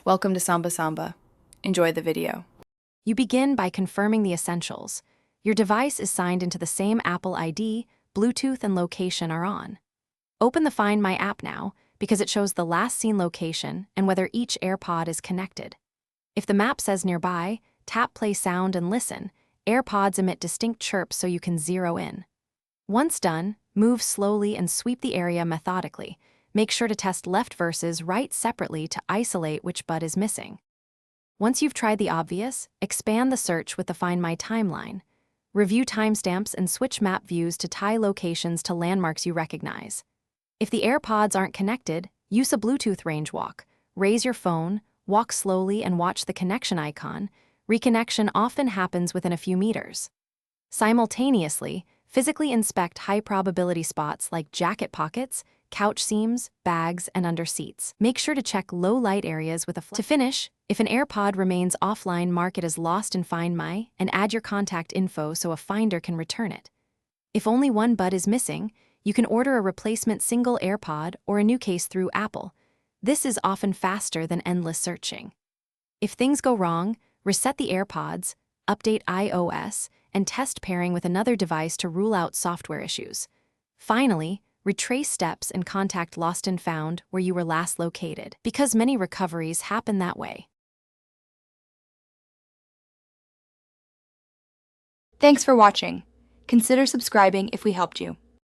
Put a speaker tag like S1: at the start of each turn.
S1: Welcome to Samba Samba. Enjoy the video.
S2: You begin by confirming the essentials. Your device is signed into the same Apple ID, Bluetooth and location are on. Open the Find My app now because it shows the last seen location and whether each AirPod is connected. If the map says nearby, tap play sound and listen. AirPods emit distinct chirps so you can zero in. Once done, move slowly and sweep the area methodically. Make sure to test left versus right separately to isolate which bud is missing. Once you've tried the obvious, expand the search with the Find My timeline. Review timestamps and switch map views to tie locations to landmarks you recognize. If the AirPods aren't connected, use a Bluetooth range walk. Raise your phone, walk slowly and watch the connection icon. Reconnection often happens within a few meters. Simultaneously, physically inspect high-probability spots like jacket pockets, couch seams, bags, and under seats. Make sure to check low-light areas with a To finish, if an AirPod remains offline, mark it as lost in Find My and add your contact info so a finder can return it. If only one bud is missing, you can order a replacement single AirPod or a new case through Apple. This is often faster than endless searching. If things go wrong, reset the AirPods, update iOS, and test pairing with another device to rule out software issues. Finally, retrace steps and contact lost and found where you were last located, because many recoveries happen that way.
S3: Thanks for watching. Consider subscribing if we helped you.